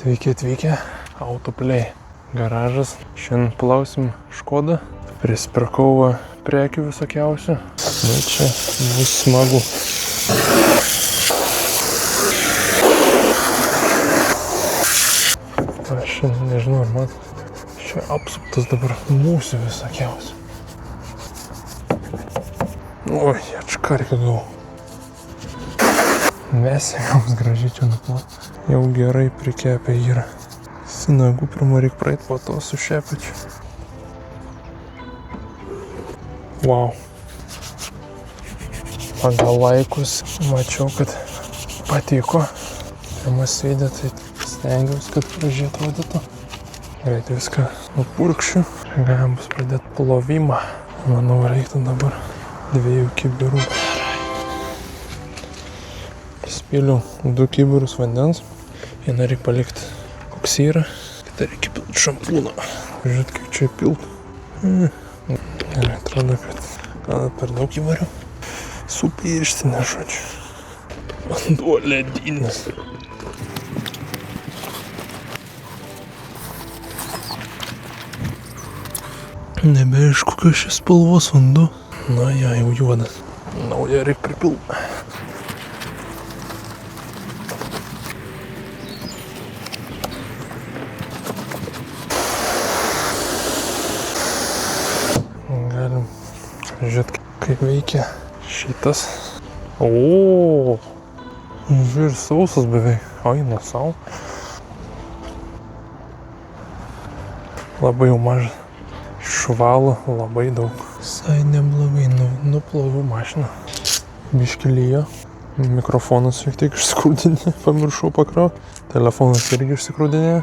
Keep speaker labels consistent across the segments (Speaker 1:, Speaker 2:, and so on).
Speaker 1: Sveiki atvykę, Autoplay garažas. Šiandien plausim Škodą. Prisipirkau prekių visokiausių. Nu, čia bus smagu. Aš nežinau, ar man čia apsuptas dabar mūsų visokiausių. Oi, atškarkę gavau. Mesėgaus gražiai čia nuplot. Jau gerai prikepę yra. Sinagų pirmą reik praeit, po to su šepečiu. Wow. Pagal laikus mačiau, kad patiko. Pirmas video, tai stengiausi, kad gražiai atrodytų. Greit viską nupurkšiu. Galim bus pradėti plovimą. Manau, reiktų dabar 2 kibirų. Spyliau 2 kibirus vandens. Vieną reikia palikti koks yra. Kitą reikia pilt šampūną. Žiūrėt, kaip čia pilt. Ir atrodo, kad gal per daug įvariu. Supirštinė, žodžiu. Vanduo ledinis. Nebeaišku, kas šis spalvos vanduo. Na, jau juodas. Naują reikia pripilt. Galim žiūrėt, kaip veikia šitas. O, žiūrėk, sausas beveik. Eina sau. Labai jau mažas. Švalo labai daug. Visai neblogai nuplovau mašiną. Biškį lyjo. Mikrofonas šiek tiek išsikrūdinė. Pamiršau pakrauti. Telefonas irgi išsikrūdinė.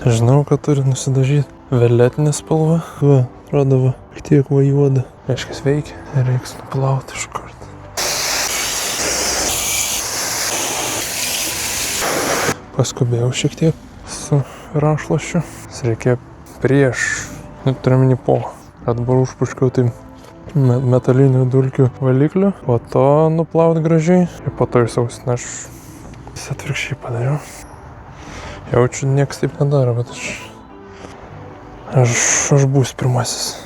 Speaker 1: Žinau, kad turi nusidažyti violetinę spalvą. Va, atrodo, va, tiek va juoda. Reiškia veikia. Reiks nuplauti iš karto. Paskubėjau šiek tiek su rašlašiu. Reikia prieš, turiuomenį po. Dabar užpuškiau tai metalinių dulkių valiklių. Po to nuplauti gražiai. Ir po to išsausinti. Aš atvirkščiai padariau. Jaučiu, nieks taip nedaro, bet aš būsiu pirmasis.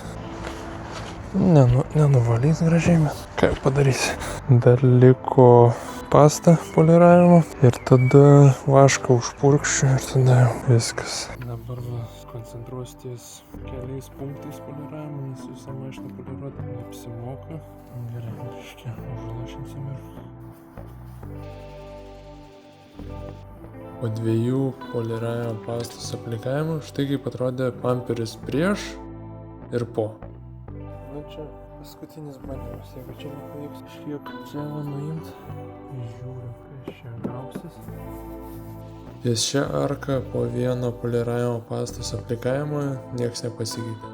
Speaker 1: Nenuvalys gražiai, bet ką jau padarysi. Dar liko pasta poliravimo ir tada vašką užpurkščiu ir tada viskas. Dabar koncentruosiu ties keliais punktais poliravimo, nes visą mašiną poliruoti neapsimoka. Gerai, reiškia, užlašinsim ir... Po 2 poliravimo pastos aplikavimų štai kaip atrodė pamperis prieš ir po. Nu čia paskutinis bandymas, jeigu čia nepavyks kažkiek džemą nuimti. Žiūriu, kas čia gausis. Ties šią arką po 1 poliravimo pastos aplikavimo nieks nepasikeitė.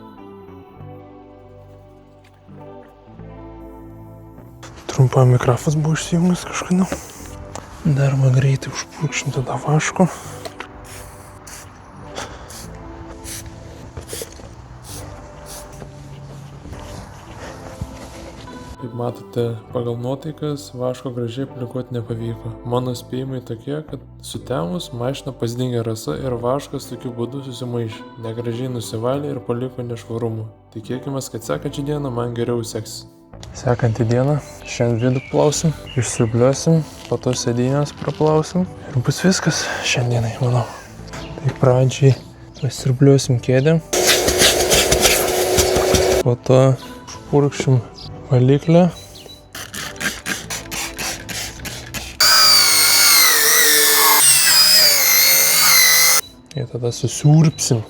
Speaker 1: Trumpam mikrofas buvo išsijungus kažkada. Dar man greitai užpurkšim tada vašku. Kaip matote, pagal nuotaikas vaško gražiai aplikuoti nepavyko. Mano spėjimai tokie, kad sutemus mašina pasidengė rasa ir vaškas tokiu būdu susimaišė. Negražiai nusivalė ir paliko nešvarumų. Tikėkimės, kad sekančią dieną man geriau seksis. Sekantį dieną šiandien vidų plausim, išsiurbliuosim, po to sėdynės praplausim ir bus viskas šiandienai, manau. Tai pradžiai pasiurbliuosim kėdę, po to užpurkšim valiklę. Ir tada susiurpsim.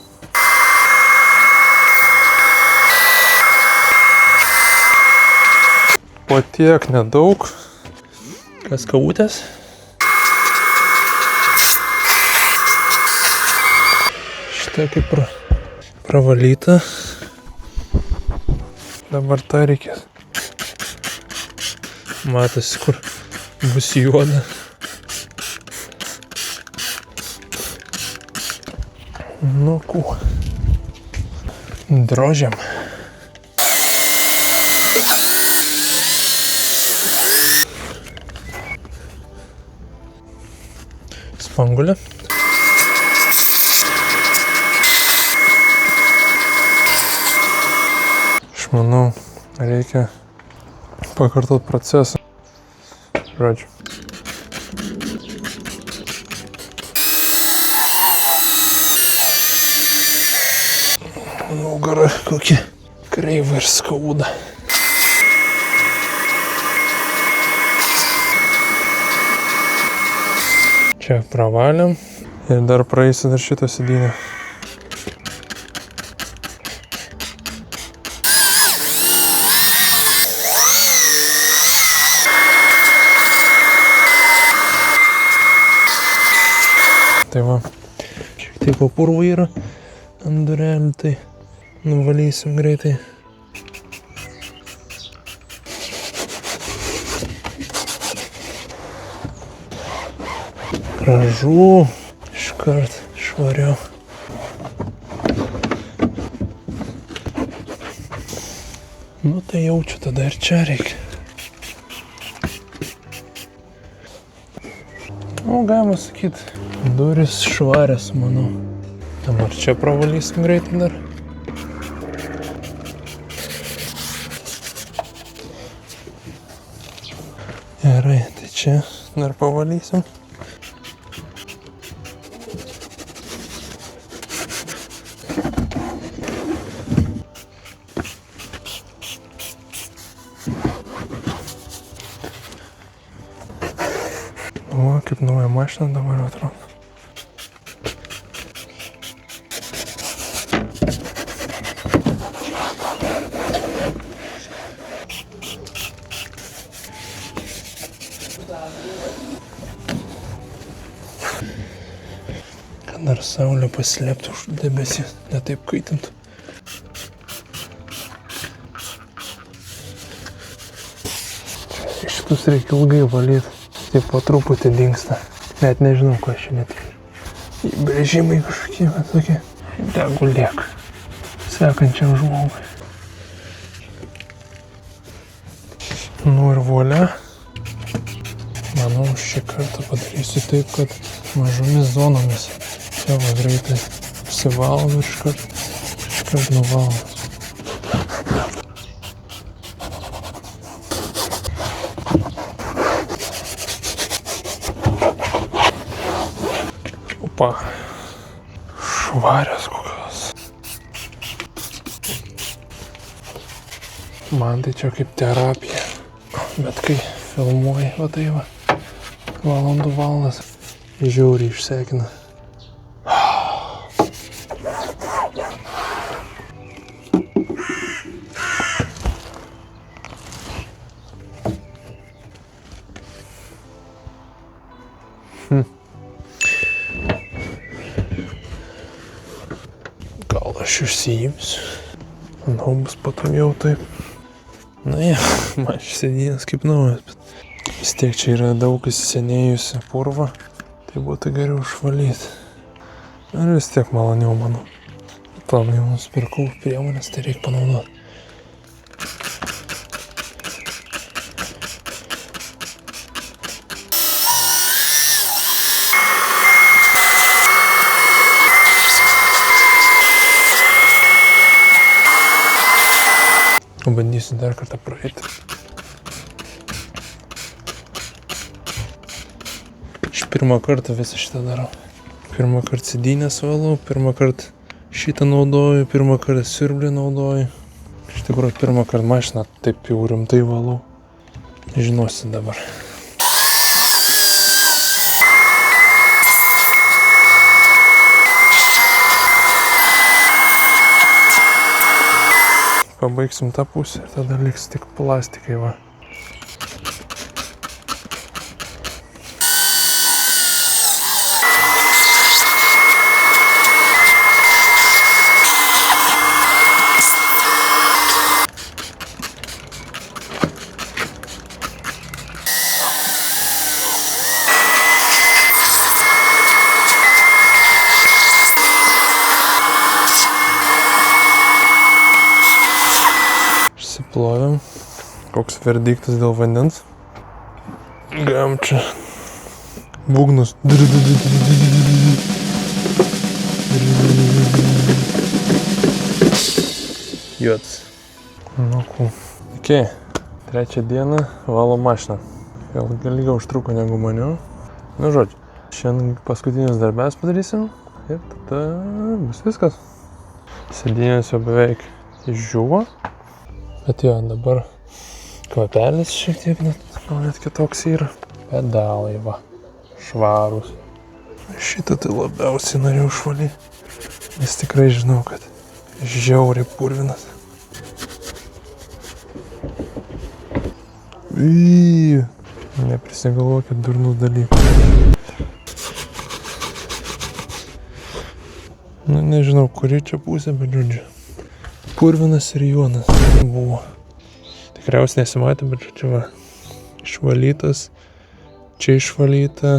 Speaker 1: Po tiek nedaug. Kas kavutės? Šitą kaip pravalyta. Dabar tą reikės. Matosi, kur bus juoda. Nu, drožiam. špangulę. Aš manau, reikia pakartot procesą. Žodžiu. Nugarą kokį kreivą ir skauda. Čia pravalėm ir dar praeisi dar šitą sėdynę. Tai va, šiek tiek purvo yra ant durelių, tai nuvalysim greitai. Gražu, iškart švariau. Nu tai jaučiu, tada ir čia reikia. Nu, galima sakyti, durys švarias, manau. Dabar čia pravalysim greitai dar. Gerai, tai čia dar pavalysim. O, kaip nauja mašina dabar atrodo. Kad dar saulė paslėptų už debesį, ne taip kaitintų. Šitus reikia ilgai valyti. Taip po truputį dingsta. Net nežinau, ko aš net. Įbrėžimai kažkokie, bet tokie. Tegu liek. Sekančiam žmogui. Nu ir volia. Manau, šį kartą padarysiu taip, kad mažomis zonomis. Čia va greitai apsivalom ir iškart nuvalom. Opa, švarios kokios. Man tai čia kaip terapija, bet kai filmuoji, va tai va, valandų valandas, žiauriai išsekina. Gal aš išsiimsiu. Manau, bus patogiau taip. Na ja, man šis sėdynės kaip naujas, bet vis tiek čia yra daug įsisenėjusi purva, tai būtų geriau išvalyti. Ir vis tiek maloniau, manau. Tam jau nusipirkau priemonės, tai reikia panaudoti. Bandysiu dar kartą praeiti. Aš pirmą kartą visą šitą darau. Pirmą kartą sėdynės valau, pirmą kartą šitą naudoju, pirmą kartą siurblį naudoju. Iš tikrųjų, pirmą kartą mašiną taip jau rimtai valau. Žinosi dabar. Pabaigsim tą pusę ir tada liks tik plastikai, va. Plovėm. Koks verdiktas dėl vandens. Gavom čia Būgnus. Juodas. Nu, cool. Ok, trečią dieną valom mašiną. Gal ilgiau užtruko negu maniau. Nu, žodžiu, šiandien paskutinius darbes padarysim ir tada bus viskas. Sėdynės jau beveik išdžiuvo. Bet jo, dabar kvapelis šiek tiek net kitoks yra. Pedalai va, švarūs. Šitą tai labiausiai norėjau išvalyti. Nes tikrai žinau, kad žiauriai purvinas. Neprisigalvokit durnų dalykų. Nu, nežinau, kuri čia pusė, bet žodžiu. Purvinas ir juodas buvo. Tikriausiai nesimatė, bet čia va. Išvalytas. Čia išvalyta.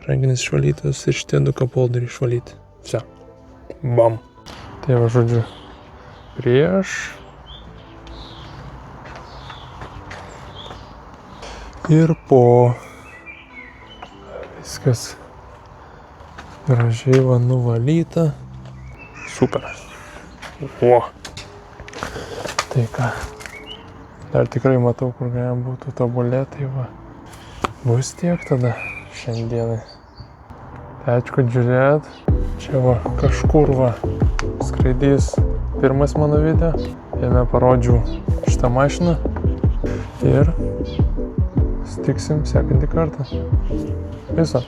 Speaker 1: Rankinis išvalytas ir šitie du kapolderiai išvalyti. Vse. Bam. Tai va, žodžiu, prieš. Ir po. Viskas gražiai va nuvalyta. Super. O. Tai ką. Dar tikrai matau, kur galima būtų tobulėti, tai va. Bus tiek tada šiandienai. Tai ačiū, kad žiūrėjot. Čia va kažkur va skraidys pirmas mano video. Jame parodžiau šitą mašiną. Ir sutiksim sekantį kartą. Viso.